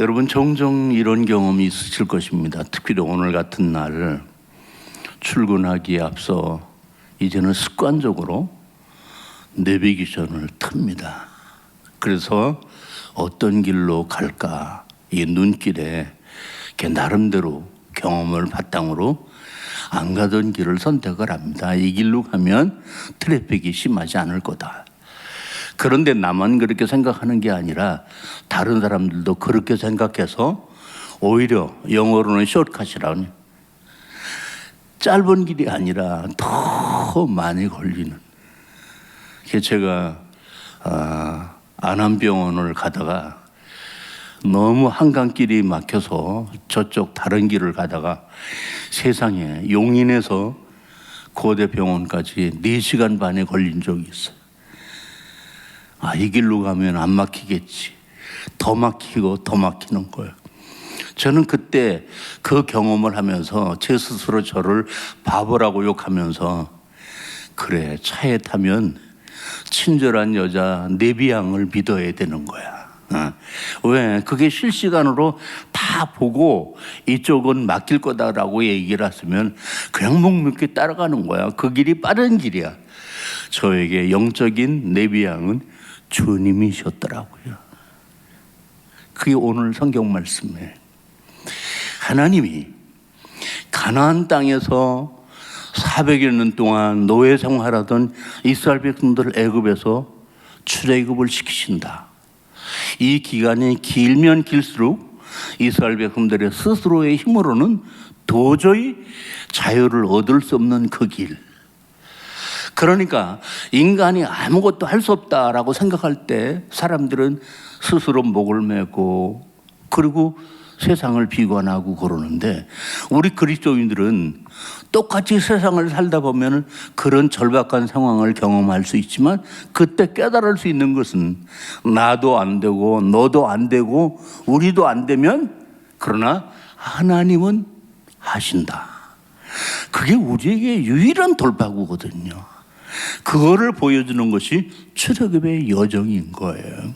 여러분 종종 이런 경험이 있으실 것입니다. 특별히 오늘 같은 날 출근하기에 앞서 이제는 습관적으로 내비게이션을 틉니다. 그래서 어떤 길로 갈까 이 눈길에 나름대로 경험을 바탕으로 안 가던 길을 선택을 합니다. 이 길로 가면 트래픽이 심하지 않을 거다. 그런데 나만 그렇게 생각하는 게 아니라 다른 사람들도 그렇게 생각해서 오히려 영어로는 숏컷이라고 짧은 길이 아니라 더 많이 걸리는. 제가 안암병원을 가다가 너무 한강길이 막혀서 저쪽 다른 길을 가다가 세상에 용인에서 고대병원까지 4시간 반에 걸린 적이 있어요. 이 길로 가면 안 막히겠지. 더 막히고 더 막히는 거예요. 저는 그때 그 경험을 하면서 제 스스로 저를 바보라고 욕하면서 그래, 차에 타면 친절한 여자 내비양을 믿어야 되는 거야. 왜? 그게 실시간으로 다 보고 이쪽은 막힐 거다라고 얘기를 했으면 그냥 묵묵히 따라가는 거야. 그 길이 빠른 길이야. 저에게 영적인 내비양은 주님이셨더라고요. 그게 오늘 성경 말씀이에요. 하나님이 가나안 땅에서 400여 년 동안 노예 생활하던 이스라엘 백성들을 애굽에서 출애굽을 시키신다. 이 기간이 길면 길수록 이스라엘 백성들의 스스로의 힘으로는 도저히 자유를 얻을 수 없는 그 길. 그러니까 인간이 아무것도 할 수 없다라고 생각할 때 사람들은 스스로 목을 메고 그리고 세상을 비관하고 그러는데 우리 그리스도인들은 똑같이 세상을 살다 보면 그런 절박한 상황을 경험할 수 있지만 그때 깨달을 수 있는 것은 나도 안 되고 너도 안 되고 우리도 안 되면 그러나 하나님은 하신다. 그게 우리에게 유일한 돌파구거든요. 그거를 보여주는 것이 출애굽의 여정인 거예요.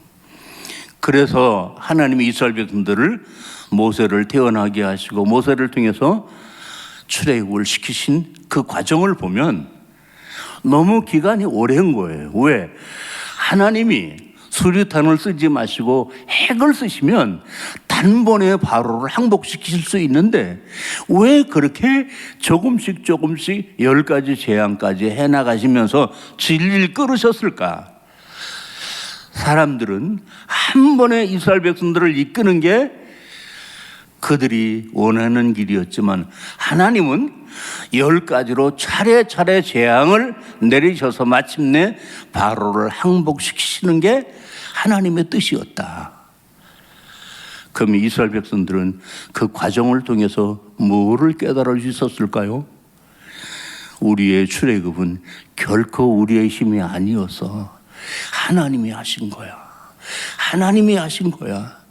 그래서 하나님이 이스라엘 백성들을 모세를 태어나게 하시고 모세를 통해서 출애굽을 시키신 그 과정을 보면 너무 기간이 오랜 거예요. 왜? 하나님이 수류탄을 쓰지 마시고 핵을 쓰시면 단번에 바로를 항복시킬 수 있는데 왜 그렇게 조금씩 10가지 재앙까지 해나가시면서 진리를 끌으셨을까? 사람들은 한 번에 이스라엘 백성들을 이끄는 게 그들이 원하는 길이었지만 하나님은 10가지로 차례차례 재앙을 내리셔서 마침내 바로를 항복시키시는 게 하나님의 뜻이었다. 그럼 이스라엘 백성들은 그 과정을 통해서 뭐를 깨달을 수 있었을까요? 우리의 출애굽은 결코 우리의 힘이 아니어서 하나님이 하신 거야. 하나님이 하신 거야.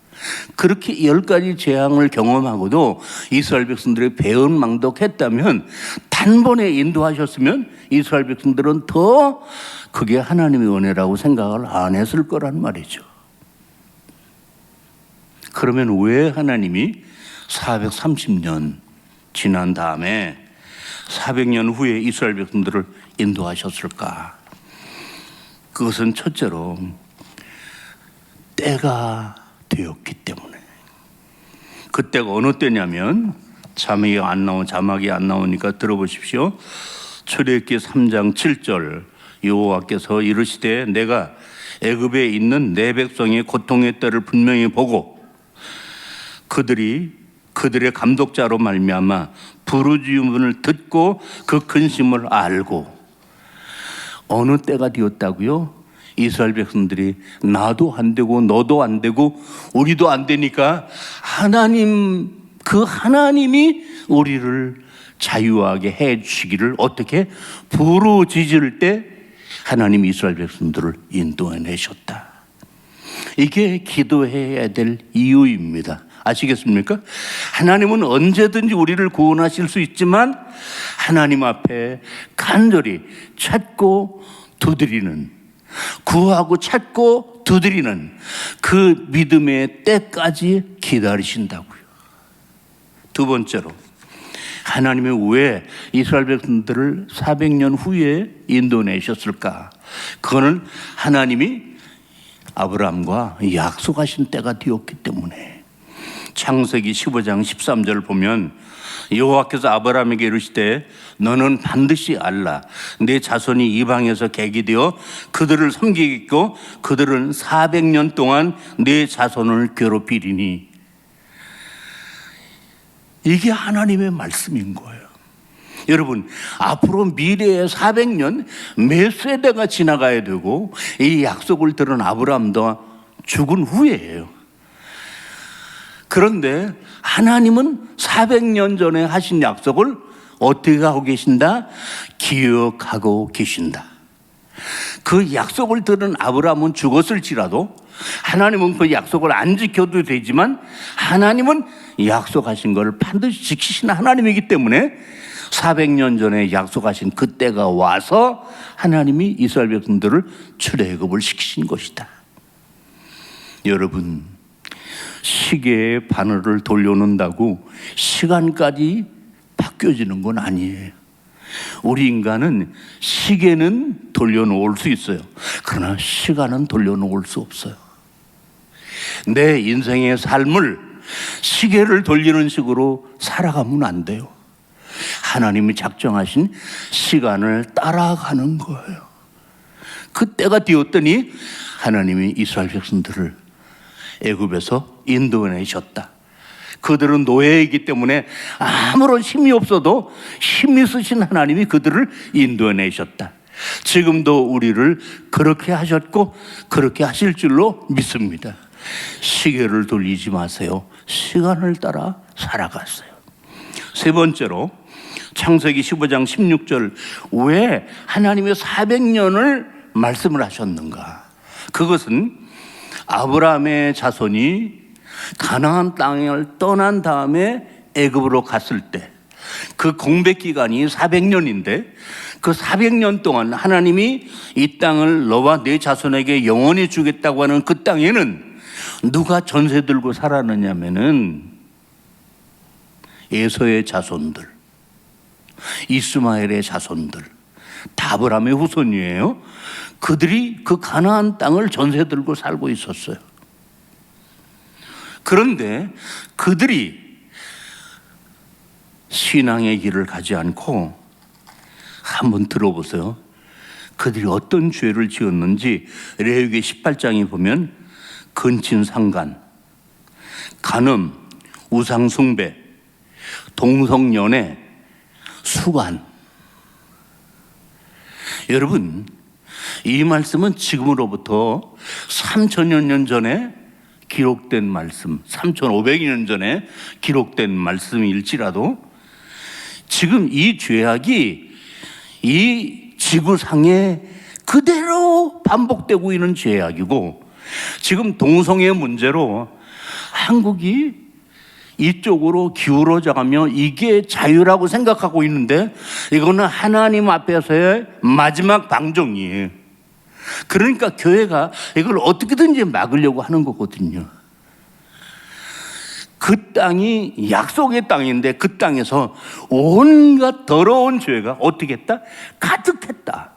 그렇게 10가지 재앙을 경험하고도 이스라엘 백성들이 배은망덕했다면 단번에 인도하셨으면 이스라엘 백성들은 더 그게 하나님의 은혜라고 생각을 안 했을 거란 말이죠. 그러면 왜 하나님이 430년 지난 다음에 400년 후에 이스라엘 백성들을 인도하셨을까? 그것은 첫째로 때가 되었기 때문에. 그때가 어느 때냐면 자막이 안 나오니까 들어보십시오. 출애굽기 3장 7절 여호와께서 이르시되 내가 애굽에 있는 내 백성의 고통의 때를 분명히 보고 그들의 감독자로 말미암아 부르짖음을 듣고 그 근심을 알고. 어느 때가 되었다고요? 이스라엘 백성들이 나도 안 되고 너도 안 되고 우리도 안 되니까 그 하나님이 우리를 자유하게 해 주시기를 어떻게 부르짖을 때 하나님이 이스라엘 백성들을 인도해내셨다. 이게 기도해야 될 이유입니다. 아시겠습니까? 하나님은 언제든지 우리를 구원하실 수 있지만 하나님 앞에 간절히 찾고 두드리는, 구하고 찾고 두드리는 그 믿음의 때까지 기다리신다고요. 두 번째로, 하나님이 왜 이스라엘 백성들을 400년 후에 인도내셨을까? 그거는 하나님이 아브라함과 약속하신 때가 되었기 때문에. 창세기 15장 13절 보면 여호와께서 아브라함에게 이르시되 너는 반드시 알라. 내 자손이 이방에서 객이 되어 그들을 섬기겠고 그들은 400년 동안 내 자손을 괴롭히리니. 이게 하나님의 말씀인 거예요. 여러분, 앞으로 미래의 400년 몇 세대가 지나가야 되고 이 약속을 들은 아브라함도 죽은 후에예요. 그런데 하나님은 400년 전에 하신 약속을 어떻게 하고 계신다? 기억하고 계신다. 그 약속을 들은 아브라함은 죽었을지라도 하나님은 그 약속을 안 지켜도 되지만 하나님은 약속하신 걸 반드시 지키시는 하나님이기 때문에 400년 전에 약속하신 그때가 와서 하나님이 이스라엘 백성들을 출애굽을 시키신 것이다. 여러분, 시계의 바늘을 돌려놓는다고 시간까지 바뀌어지는 건 아니에요. 우리 인간은 시계는 돌려놓을 수 있어요. 그러나 시간은 돌려놓을 수 없어요. 내 인생의 삶을 시계를 돌리는 식으로 살아가면 안 돼요. 하나님이 작정하신 시간을 따라가는 거예요. 그때가 되었더니 하나님이 이스라엘 백성들을 애굽에서 인도해내셨다. 그들은 노예이기 때문에 아무런 힘이 없어도 힘 있으신 하나님이 그들을 인도해내셨다. 지금도 우리를 그렇게 하셨고 그렇게 하실 줄로 믿습니다. 시계를 돌리지 마세요. 시간을 따라 살아갔어요. 세 번째로, 창세기 15장 16절, 왜 하나님의 400년을 말씀을 하셨는가? 그것은 아브라함의 자손이 가나안 땅을 떠난 다음에 애굽으로 갔을 때 그 공백 기간이 400년인데 그 400년 동안 하나님이 이 땅을 너와 네 자손에게 영원히 주겠다고 하는 그 땅에는 누가 전세 들고 살았느냐면은 에서의 자손들, 이스마엘의 자손들, 다 아브라함의 후손이에요. 그들이 그 가나안 땅을 전세 들고 살고 있었어요. 그런데 그들이 신앙의 길을 가지 않고, 한번 들어보세요. 그들이 어떤 죄를 지었는지 레위기 18장에 보면 근친상간, 간음, 우상숭배, 동성연애, 수간. 여러분, 이 말씀은 지금으로부터 3,000여 년 전에 기록된 말씀, 3,500년 전에 기록된 말씀일지라도 지금 이 죄악이 이 지구상에 그대로 반복되고 있는 죄악이고, 지금 동성애 문제로 한국이 이쪽으로 기울어져 가며 이게 자유라고 생각하고 있는데 이거는 하나님 앞에서의 마지막 방종이에요. 그러니까 교회가 이걸 어떻게든지 막으려고 하는 거거든요. 그 땅이 약속의 땅인데 그 땅에서 온갖 더러운 죄가 어떻게 했다? 가득했다.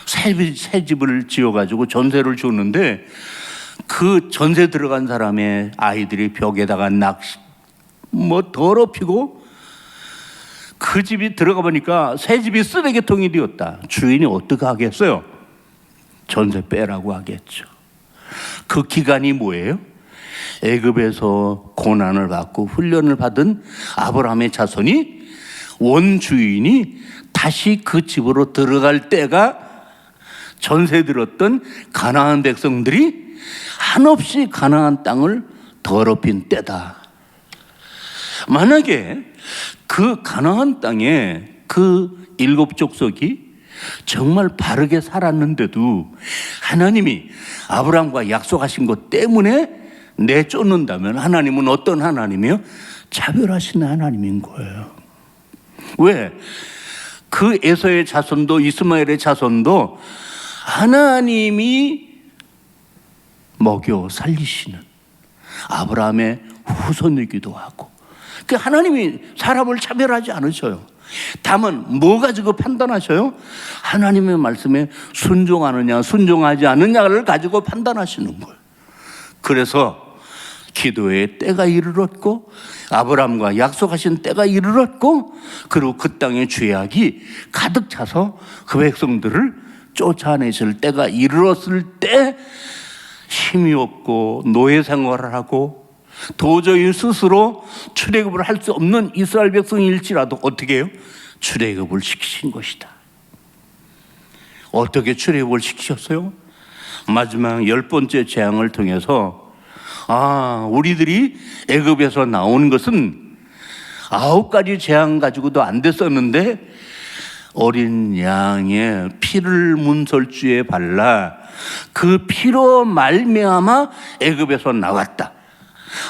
새 집을 지어가지고 전세를 줬는데 그 전세 들어간 사람의 아이들이 벽에다가 더럽히고, 그 집이 들어가 보니까 새 집이 쓰레기통이 되었다. 주인이 어떻게 하겠어요? 전세 빼라고 하겠죠. 그 기간이 뭐예요? 애굽에서 고난을 받고 훈련을 받은 아브라함의 자손이, 원주인이 다시 그 집으로 들어갈 때가 전세 들었던 가나안 백성들이 한없이 가나안 땅을 더럽힌 때다. 만약에 그 가나안 땅에 그 7족속이 정말 바르게 살았는데도 하나님이 아브라함과 약속하신 것 때문에 내쫓는다면 하나님은 어떤 하나님이요? 차별하시는 하나님인 거예요. 왜? 그 에서의 자손도 이스마엘의 자손도 하나님이 먹여 살리시는 아브라함의 후손이기도 하고, 그 하나님이 사람을 차별하지 않으셔요. 다만 뭐 가지고 판단하셔요? 하나님의 말씀에 순종하느냐 순종하지 않느냐를 가지고 판단하시는 거예요. 그래서 기도의 때가 이르렀고 아브라함과 약속하신 때가 이르렀고, 그리고 그 땅에 죄악이 가득 차서 그 백성들을 쫓아내실 때가 이르렀을 때 힘이 없고 노예 생활을 하고 도저히 스스로 출애굽을 할 수 없는 이스라엘 백성일지라도 어떻게 해요? 출애굽을 시키신 것이다. 어떻게 출애굽을 시키셨어요? 마지막 10번째 재앙을 통해서 우리들이 애굽에서 나온 것은 9가지 재앙 가지고도 안 됐었는데 어린 양의 피를 문설주에 발라 그 피로 말미암아 애굽에서 나왔다.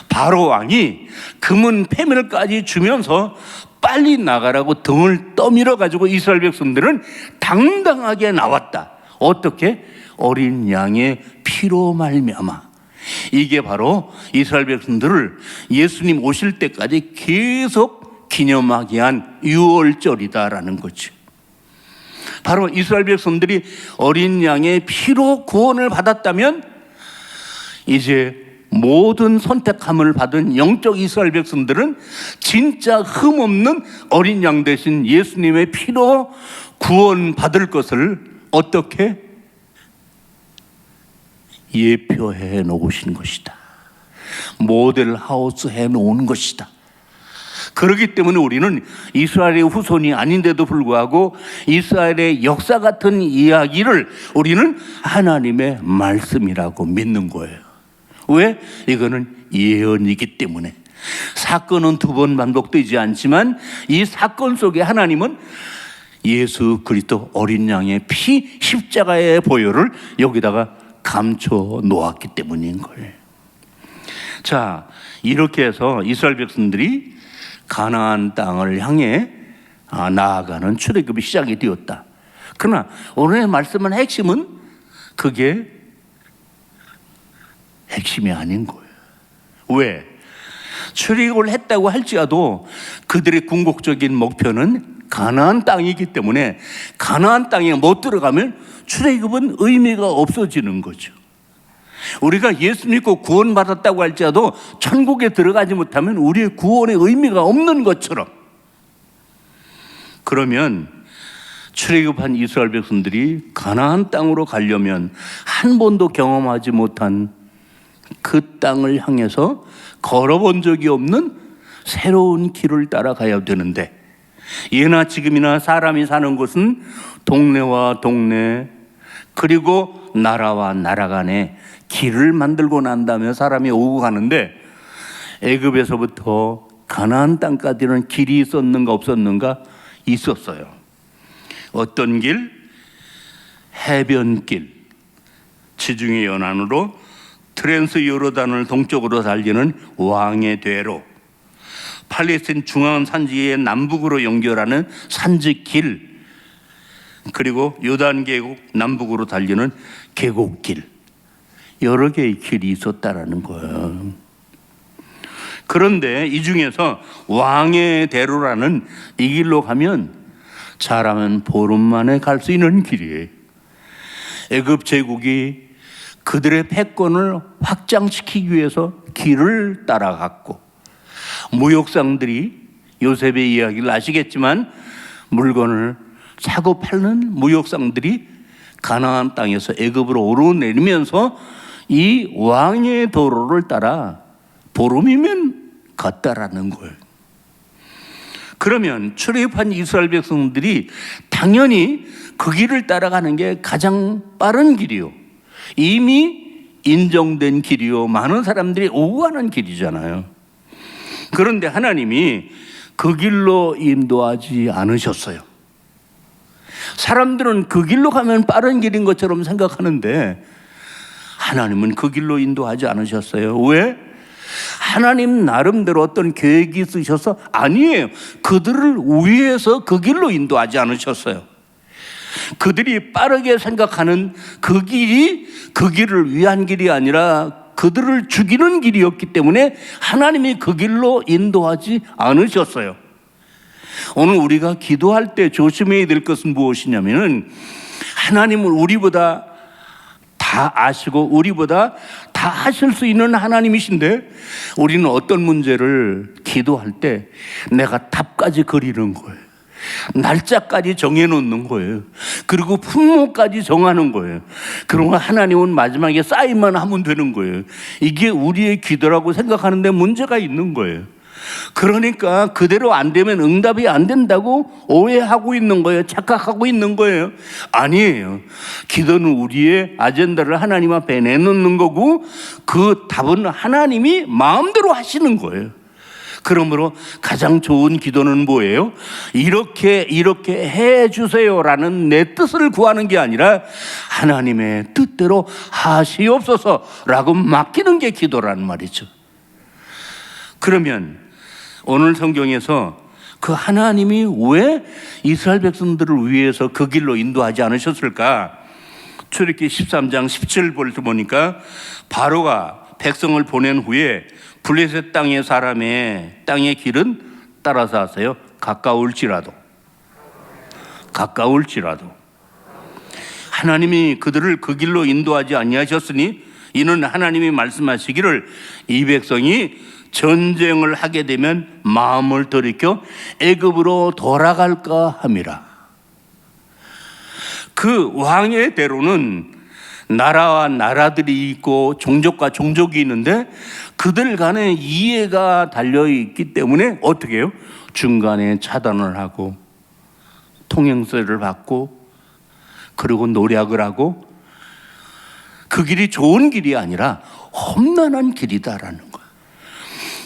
바로 왕이 금은 패밀까지 주면서 빨리 나가라고 등을 떠밀어 가지고 이스라엘 백성들은 당당하게 나왔다. 어떻게? 어린 양의 피로 말미암아. 이게 바로 이스라엘 백성들을 예수님 오실 때까지 계속 기념하게 한 유월절이다라는 거죠. 바로 이스라엘 백성들이 어린 양의 피로 구원을 받았다면 이제 모든 선택함을 받은 영적 이스라엘 백성들은 진짜 흠없는 어린 양 대신 예수님의 피로 구원받을 것을 어떻게 예표해 놓으신 것이다. 모델 하우스 해 놓은 것이다. 그렇기 때문에 우리는 이스라엘의 후손이 아닌데도 불구하고 이스라엘의 역사 같은 이야기를 우리는 하나님의 말씀이라고 믿는 거예요. 왜? 이거는 예언이기 때문에. 사건은 2번 반복되지 않지만 이 사건 속에 하나님은 예수 그리스도 어린 양의 피 십자가의 보혈을 여기다가 감춰 놓았기 때문인 거예요. 자, 이렇게 해서 이스라엘 백성들이 가나안 땅을 향해 나아가는 출애굽이 시작이 되었다. 그러나 오늘의 말씀은 핵심은 그게 핵심이 아닌 거예요. 왜? 출애굽을 했다고 할지라도 그들의 궁극적인 목표는 가나안 땅이기 때문에 가나안 땅에 못 들어가면 출애굽은 의미가 없어지는 거죠. 우리가 예수 믿고 구원받았다고 할지라도 천국에 들어가지 못하면 우리의 구원의 의미가 없는 것처럼, 그러면 출애굽한 이스라엘 백성들이 가나안 땅으로 가려면 한 번도 경험하지 못한 그 땅을 향해서 걸어본 적이 없는 새로운 길을 따라가야 되는데, 예나 지금이나 사람이 사는 곳은 동네와 동네 그리고 나라와 나라 간에 길을 만들고 난 다음에 사람이 오고 가는데, 애굽에서부터 가나안 땅까지는 길이 있었는가 없었는가? 있었어요. 어떤 길? 해변길, 지중해 연안으로 트랜스 요르단을 동쪽으로 달리는 왕의 대로, 팔레스틴 중앙 산지의 남북으로 연결하는 산지길, 그리고 요단 계곡 남북으로 달리는 계곡길, 여러 개의 길이 있었다라는 거예요. 그런데 이 중에서 왕의 대로라는 이 길로 가면 잘하면 보름 만에 갈 수 있는 길이에요. 애굽 제국이 그들의 패권을 확장시키기 위해서 길을 따라갔고, 무역상들이 요셉의 이야기를 아시겠지만 물건을 사고 팔는 무역상들이 가나안 땅에서 애굽으로 오르내리면서 이 왕의 도로를 따라 보름이면 갔다라는 거예요. 그러면 출애굽한 이스라엘 백성들이 당연히 그 길을 따라가는 게 가장 빠른 길이요, 이미 인정된 길이요, 많은 사람들이 오고 가는 길이잖아요. 그런데 하나님이 그 길로 인도하지 않으셨어요. 사람들은 그 길로 가면 빠른 길인 것처럼 생각하는데 하나님은 그 길로 인도하지 않으셨어요. 왜? 하나님 나름대로 어떤 계획이 있으셔서? 아니에요. 그들을 위해서 그 길로 인도하지 않으셨어요. 그들이 빠르게 생각하는 그 길이 그 길을 위한 길이 아니라 그들을 죽이는 길이었기 때문에 하나님이 그 길로 인도하지 않으셨어요. 오늘 우리가 기도할 때 조심해야 될 것은 무엇이냐면은, 하나님은 우리보다 다 아시고 우리보다 다 하실 수 있는 하나님이신데, 우리는 어떤 문제를 기도할 때 내가 답까지 그리는 거예요. 날짜까지 정해놓는 거예요. 그리고 품목까지 정하는 거예요. 그러면 하나님은 마지막에 사인만 하면 되는 거예요. 이게 우리의 기도라고 생각하는데 문제가 있는 거예요. 그러니까 그대로 안 되면 응답이 안 된다고 오해하고 있는 거예요. 착각하고 있는 거예요. 아니에요. 기도는 우리의 아젠다를 하나님 앞에 내놓는 거고, 그 답은 하나님이 마음대로 하시는 거예요. 그러므로 가장 좋은 기도는 뭐예요? 이렇게 해 주세요라는 내 뜻을 구하는 게 아니라 하나님의 뜻대로 하시옵소서라고 맡기는 게 기도라는 말이죠. 그러면 오늘 성경에서 그 하나님이 왜 이스라엘 백성들을 위해서 그 길로 인도하지 않으셨을까? 출애굽기 13장 17절을 보니까, 바로가 백성을 보낸 후에 블레셋 땅의 사람의 땅의 길은 따라서 하세요. 가까울지라도. 하나님이 그들을 그 길로 인도하지 아니하셨으니 이는 하나님이 말씀하시기를 이 백성이 전쟁을 하게 되면 마음을 돌이켜 애굽으로 돌아갈까 함이라. 그 왕의 대로는 나라와 나라들이 있고 종족과 종족이 있는데 그들 간에 이해가 달려있기 때문에 어떻게 해요? 중간에 차단을 하고 통행세를 받고 그리고 노력을 하고, 그 길이 좋은 길이 아니라 험난한 길이다라는 거예요.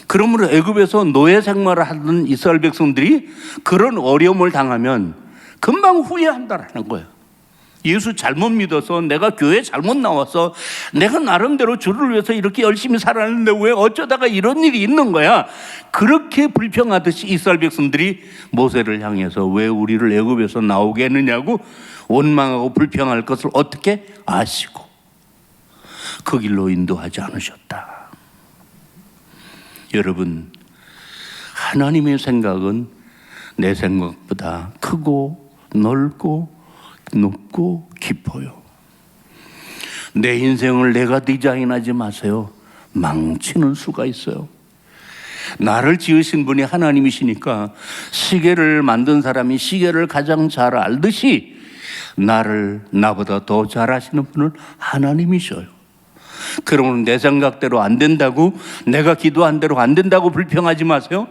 그러므로 애굽에서 노예 생활을 하던 이스라엘 백성들이 그런 어려움을 당하면 금방 후회한다라는 거예요. 예수 잘못 믿어서, 내가 교회 잘못 나와서, 내가 나름대로 주를 위해서 이렇게 열심히 살았는데 왜 어쩌다가 이런 일이 있는 거야. 그렇게 불평하듯이 이스라엘 백성들이 모세를 향해서 왜 우리를 애굽에서 나오게 했느냐고 원망하고 불평할 것을 어떻게 아시고 그 길로 인도하지 않으셨다. 여러분, 하나님의 생각은 내 생각보다 크고 넓고 높고 깊어요. 내 인생을 내가 디자인하지 마세요. 망치는 수가 있어요. 나를 지으신 분이 하나님이시니까 시계를 만든 사람이 시계를 가장 잘 알듯이 나를 나보다 더 잘 아시는 분은 하나님이셔요. 그러면 내 생각대로 안 된다고, 내가 기도한 대로 안 된다고 불평하지 마세요.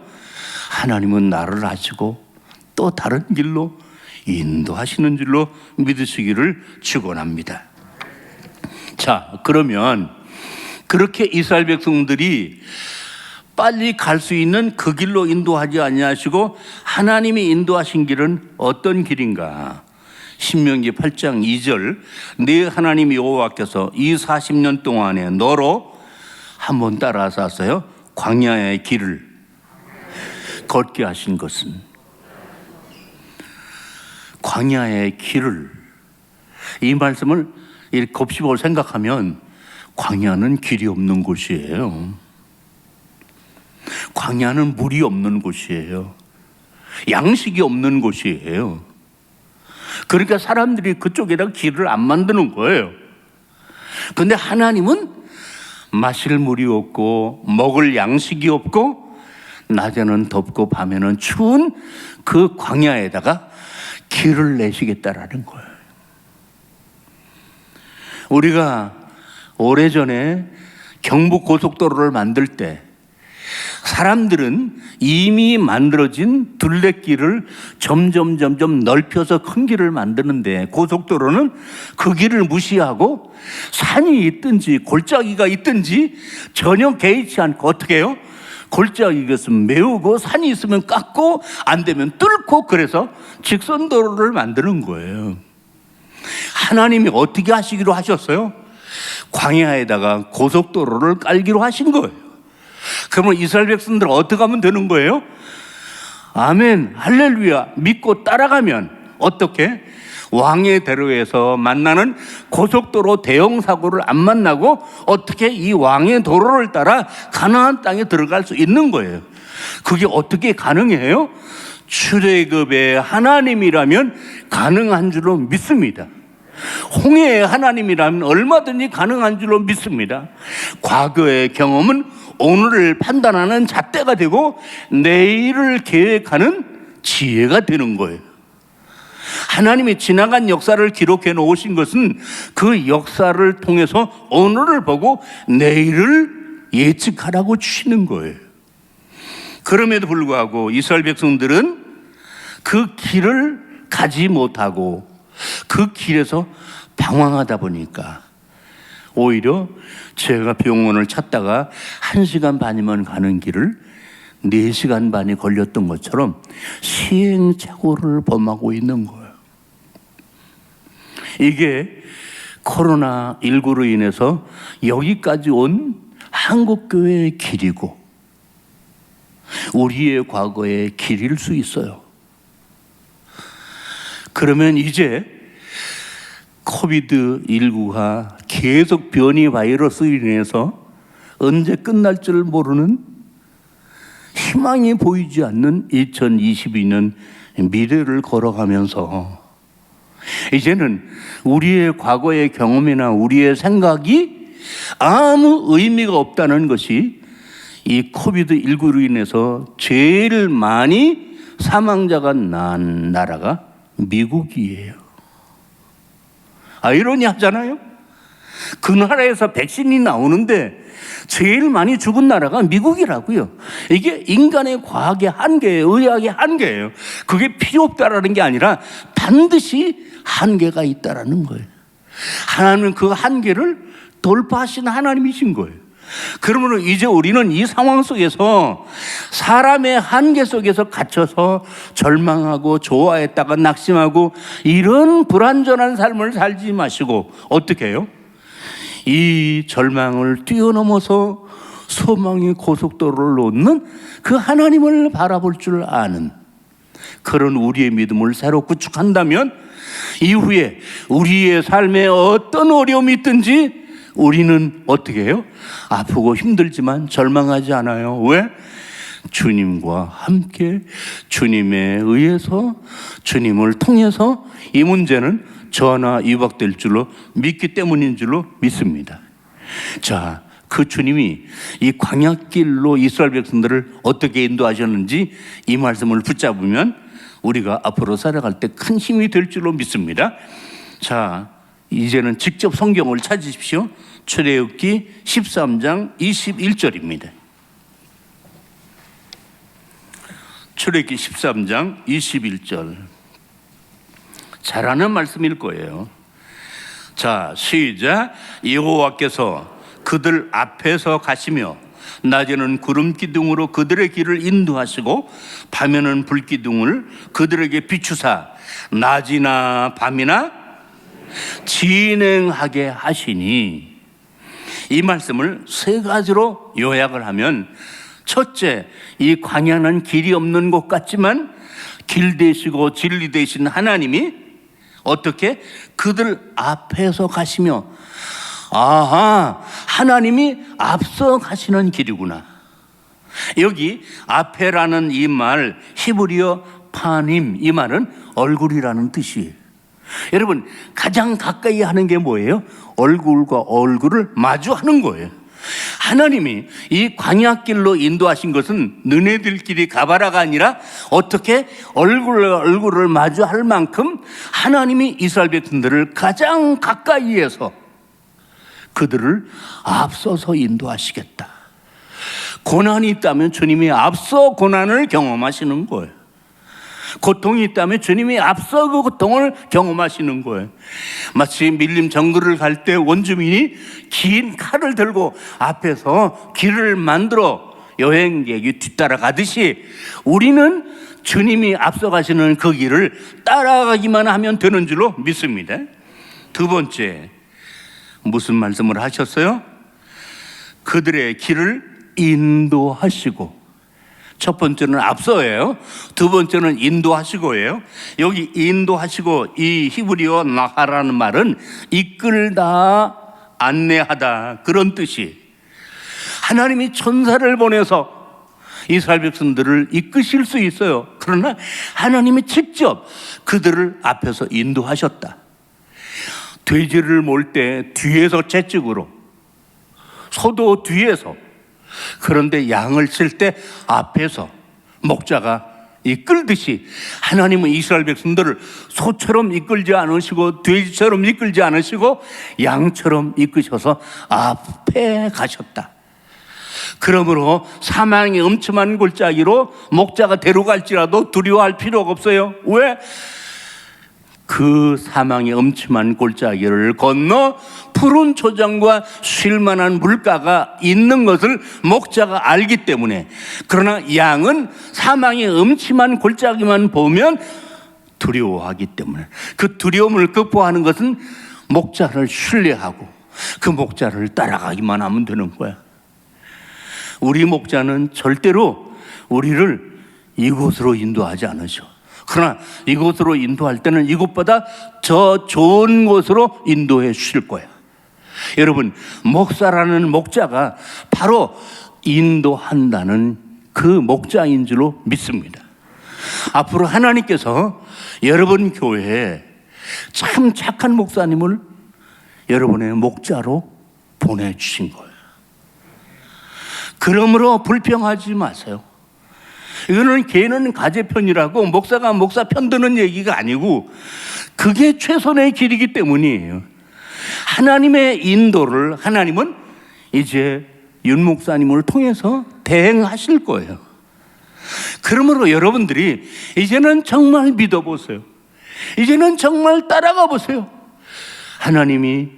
하나님은 나를 아시고 또 다른 길로 인도하시는 줄로 믿으시기를 축원합니다. 자, 그러면 그렇게 이스라엘 백성들이 빨리 갈 수 있는 그 길로 인도하지 아니하시고 하나님이 인도하신 길은 어떤 길인가? 신명기 8장 2절, 네 하나님 여호와께서 이 40년 동안에 너로 한번 따라서 하세요. 광야의 길을 걷게 하신 것은, 광야의 길을, 이 말씀을 이렇게 곱씹어 생각하면 광야는 길이 없는 곳이에요. 광야는 물이 없는 곳이에요. 양식이 없는 곳이에요. 그러니까 사람들이 그쪽에다 길을 안 만드는 거예요. 그런데 하나님은 마실 물이 없고 먹을 양식이 없고 낮에는 덥고 밤에는 추운 그 광야에다가 길을 내시겠다라는 거예요. 우리가 오래전에 경부 고속도로를 만들 때 사람들은 이미 만들어진 둘레길을 점점 넓혀서 큰 길을 만드는데, 고속도로는 그 길을 무시하고 산이 있든지 골짜기가 있든지 전혀 개의치 않고 어떻게 해요? 골짜기가 있으면 메우고 산이 있으면 깎고 안 되면 뚫고, 그래서 직선도로를 만드는 거예요. 하나님이 어떻게 하시기로 하셨어요? 광야에다가 고속도로를 깔기로 하신 거예요. 그러면 이스라엘 백성들은 어떻게 하면 되는 거예요? 아멘, 할렐루야 믿고 따라가면 어떻게? 왕의 대로에서 만나는 고속도로 대형 사고를 안 만나고 어떻게 이 왕의 도로를 따라 가나안 땅에 들어갈 수 있는 거예요. 그게 어떻게 가능해요? 출애굽의 하나님이라면 가능한 줄로 믿습니다. 홍해의 하나님이라면 얼마든지 가능한 줄로 믿습니다. 과거의 경험은 오늘을 판단하는 잣대가 되고 내일을 계획하는 지혜가 되는 거예요. 하나님이 지나간 역사를 기록해 놓으신 것은 그 역사를 통해서 오늘을 보고 내일을 예측하라고 주시는 거예요. 그럼에도 불구하고 이스라엘 백성들은 그 길을 가지 못하고 그 길에서 방황하다 보니까 오히려 제가 병원을 찾다가 1시간 반이면 가는 길을 4시간 반이 걸렸던 것처럼 시행착오를 범하고 있는 거예요. 이게 코로나19로 인해서 여기까지 온 한국교회의 길이고 우리의 과거의 길일 수 있어요. 그러면 이제 코비드19가 계속 변이 바이러스로 인해서 언제 끝날 줄 모르는 희망이 보이지 않는 2022년 미래를 걸어가면서 이제는 우리의 과거의 경험이나 우리의 생각이 아무 의미가 없다는 것이 이 코비드19로 인해서 제일 많이 사망자가 난 나라가 미국이에요. 아이러니하잖아요. 그 나라에서 백신이 나오는데 제일 많이 죽은 나라가 미국이라고요. 이게 인간의 과학의 한계예요. 의학의 한계예요. 그게 필요 없다라는 게 아니라 반드시 한계가 있다라는 거예요. 하나님은 그 한계를 돌파하신 하나님이신 거예요. 그러므로 이제 우리는 이 상황 속에서 사람의 한계 속에서 갇혀서 절망하고 좋아했다가 낙심하고 이런 불완전한 삶을 살지 마시고 어떻게 해요? 이 절망을 뛰어넘어서 소망의 고속도로를 놓는 그 하나님을 바라볼 줄 아는 그런 우리의 믿음을 새로 구축한다면 이후에 우리의 삶에 어떤 어려움이 있든지 우리는 어떻게 해요? 아프고 힘들지만 절망하지 않아요. 왜? 주님과 함께 주님에 의해서 주님을 통해서 이 문제는 전화 위복될 줄로 믿기 때문인 줄로 믿습니다. 자, 그 주님이 이 광야길로 이스라엘 백성들을 어떻게 인도하셨는지 이 말씀을 붙잡으면 우리가 앞으로 살아갈 때 큰 힘이 될 줄로 믿습니다. 자, 이제는 직접 성경을 찾으십시오. 출애굽기 13장 21절입니다. 출애굽기 13장 21절. 잘하는 말씀일 거예요. 자, 시작. 여호와께서 그들 앞에서 가시며 낮에는 구름 기둥으로 그들의 길을 인도하시고 밤에는 불 기둥을 그들에게 비추사 낮이나 밤이나 진행하게 하시니. 이 말씀을 세 가지로 요약을 하면 첫째, 이 광야는 길이 없는 곳 같지만 길 되시고 진리 되신 하나님이 어떻게 그들 앞에서 가시며, 아하, 하나님이 앞서 가시는 길이구나. 여기 앞에라는 이 말 히브리어 파님, 이 말은 얼굴이라는 뜻이에요. 여러분, 가장 가까이 하는 게 뭐예요? 얼굴과 얼굴을 마주하는 거예요. 하나님이 이 광야길로 인도하신 것은 너네들끼리 가봐라가 아니라 어떻게 얼굴과 얼굴을 마주할 만큼 하나님이 이스라엘 백성들을 가장 가까이에서 그들을 앞서서 인도하시겠다. 고난이 있다면 주님이 앞서 고난을 경험하시는 거예요. 고통이 있다면 주님이 앞서 그 고통을 경험하시는 거예요. 마치 밀림 정글을 갈 때 원주민이 긴 칼을 들고 앞에서 길을 만들어 여행객이 뒤따라 가듯이 우리는 주님이 앞서 가시는 그 길을 따라가기만 하면 되는 줄로 믿습니다. 두 번째, 무슨 말씀을 하셨어요? 그들의 길을 인도하시고 첫 번째는 앞서예요. 두 번째는 인도하시고예요. 여기 인도하시고 이 히브리어 나하라는 말은 이끌다, 안내하다 그런 뜻이. 하나님이 천사를 보내서 이스라엘 백성들을 이끄실 수 있어요. 그러나 하나님이 직접 그들을 앞에서 인도하셨다. 돼지를 몰 때 뒤에서 채찍으로, 소도 뒤에서, 그런데 양을 칠 때 앞에서 목자가 이끌듯이 하나님은 이스라엘 백성들을 소처럼 이끌지 않으시고 돼지처럼 이끌지 않으시고 양처럼 이끄셔서 앞에 가셨다. 그러므로 사망의 엄침한 골짜기로 목자가 데려갈지라도 두려워할 필요가 없어요. 왜? 그 사망의 엄침한 골짜기를 건너 푸른 초장과 쉴만한 물가가 있는 것을 목자가 알기 때문에. 그러나 양은 사망의 엄침한 골짜기만 보면 두려워하기 때문에, 그 두려움을 극복하는 것은 목자를 신뢰하고 그 목자를 따라가기만 하면 되는 거야. 우리 목자는 절대로 우리를 이곳으로 인도하지 않으셔. 그러나 이곳으로 인도할 때는 이곳보다 더 좋은 곳으로 인도해 주실 거야. 여러분, 목사라는 목자가 바로 인도한다는 그 목자인 줄로 믿습니다. 앞으로 하나님께서 여러분 교회에 참 착한 목사님을 여러분의 목자로 보내주신 거예요. 그러므로 불평하지 마세요. 이거는 개는 가재편이라고 목사가 목사 편드는 얘기가 아니고 그게 최선의 길이기 때문이에요. 하나님의 인도를 하나님은 이제 윤 목사님을 통해서 대행하실 거예요. 그러므로 여러분들이 이제는 정말 믿어보세요. 이제는 정말 따라가 보세요. 하나님이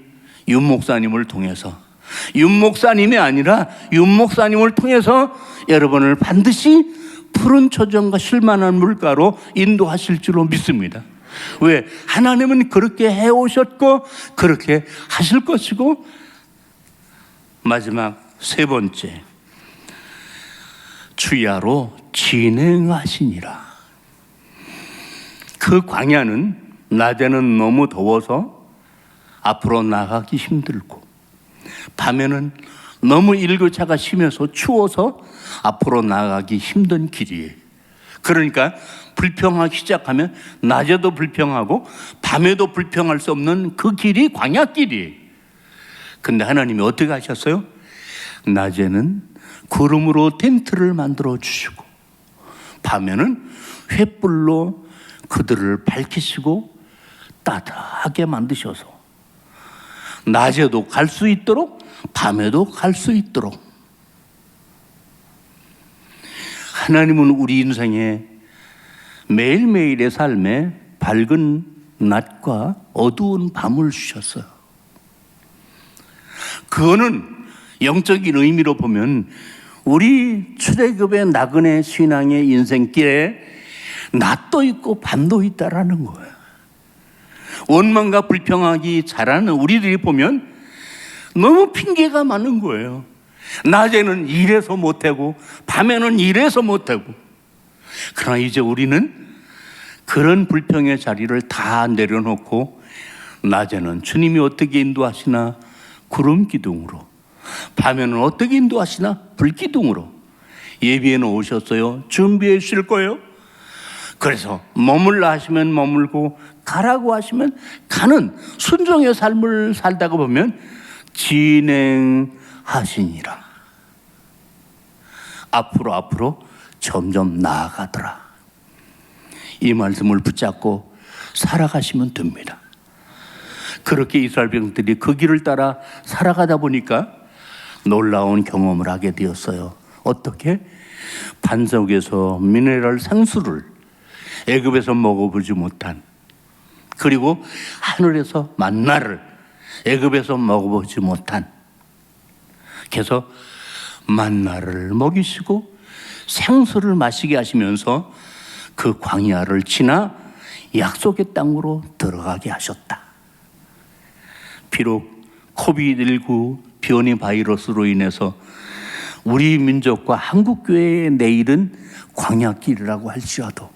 윤 목사님을 통해서, 윤 목사님이 아니라 윤 목사님을 통해서 여러분을 반드시 푸른 초정과 쉴만한 물가로 인도하실 줄로 믿습니다. 왜? 하나님은 그렇게 해오셨고 그렇게 하실 것이고. 마지막 세 번째, 주야로 진행하시니라. 그 광야는 낮에는 너무 더워서 앞으로 나가기 힘들고, 밤에는 너무 일교차가 심해서 추워서 앞으로 나가기 힘든 길이에요. 그러니까 불평하기 시작하면 낮에도 불평하고 밤에도 불평할 수 없는 그 길이 광야길이에요. 근데 하나님이 어떻게 하셨어요? 낮에는 구름으로 텐트를 만들어 주시고 밤에는 횃불로 그들을 밝히시고 따뜻하게 만드셔서 낮에도 갈 수 있도록 밤에도 갈 수 있도록. 하나님은 우리 인생에 매일매일의 삶에 밝은 낮과 어두운 밤을 주셨어요. 그거는 영적인 의미로 보면 우리 출애굽의 나그네 신앙의 인생길에 낮도 있고 밤도 있다라는 거예요. 원망과 불평하기 잘하는 우리들이 보면 너무 핑계가 많은 거예요. 낮에는 일해서 못하고 밤에는 일해서 못하고. 그러나 이제 우리는 그런 불평의 자리를 다 내려놓고 낮에는 주님이 어떻게 인도하시나 구름 기둥으로, 밤에는 어떻게 인도하시나 불기둥으로 예비해 놓으셨어요. 준비해 주실 거예요. 그래서 머물라 하시면 머물고 가라고 하시면 가는 순종의 삶을 살다가 보면 진행하시니라. 앞으로 점점 나아가더라. 이 말씀을 붙잡고 살아가시면 됩니다. 그렇게 이스라엘 백성들이 그 길을 따라 살아가다 보니까 놀라운 경험을 하게 되었어요. 어떻게? 반석에서 미네랄 생수를 애굽에서 먹어보지 못한, 그리고 하늘에서 만나를 애굽에서 먹어보지 못한, 그래서 만나를 먹이시고 생수를 마시게 하시면서 그 광야를 지나 약속의 땅으로 들어가게 하셨다. 비록 코비드19 변이 바이러스로 인해서 우리 민족과 한국교회의 내일은 광야길이라고 할지라도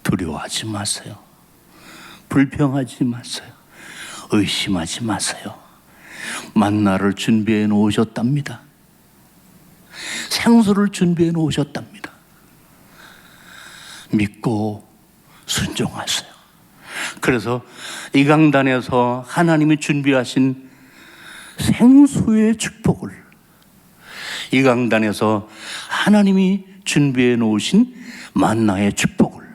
두려워하지 마세요. 불평하지 마세요. 의심하지 마세요. 만나를 준비해 놓으셨답니다. 생수를 준비해 놓으셨답니다. 믿고 순종하세요. 그래서 이 강단에서 하나님이 준비하신 생수의 축복을, 이 강단에서 하나님이 준비해 놓으신 만나의 축복을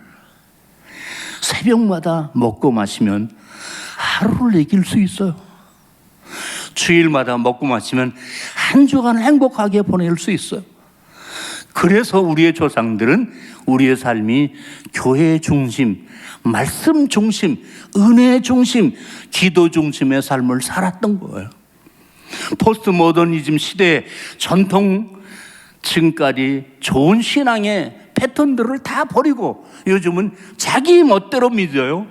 새벽마다 먹고 마시면 하루를 이길 수 있어요. 주일마다 먹고 마시면 한 주간 행복하게 보낼 수 있어요. 그래서 우리의 조상들은 우리의 삶이 교회 중심, 말씀 중심, 은혜 중심, 기도 중심의 삶을 살았던 거예요. 포스트 모더니즘 시대의 전통 지금까지 좋은 신앙의 패턴들을 다 버리고 요즘은 자기 멋대로 믿어요.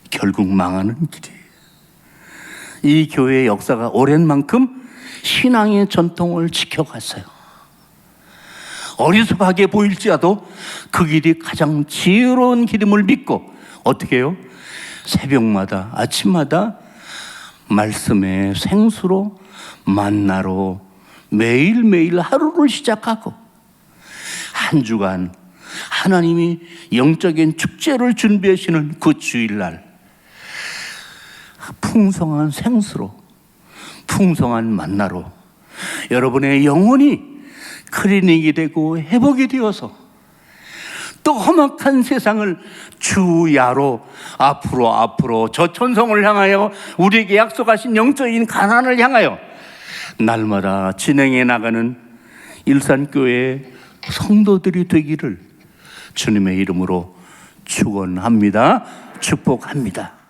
결국 망하는 길이에요. 이 교회의 역사가 오랜 만큼 신앙의 전통을 지켜갔어요. 어리석하게 보일지라도 그 길이 가장 지혜로운 길임을 믿고 어떻게 해요? 새벽마다 아침마다 말씀의 생수로 만나로 매일매일 하루를 시작하고 한 주간 하나님이 영적인 축제를 준비하시는 그 주일날 풍성한 생수로, 풍성한 만나로 여러분의 영혼이 클리닉이 되고 회복이 되어서 또 험악한 세상을 주야로 앞으로 저 천성을 향하여 우리에게 약속하신 영적인 가나안을 향하여 날마다 진행해 나가는 일산교회 성도들이 되기를 주님의 이름으로 축원합니다. 축복합니다.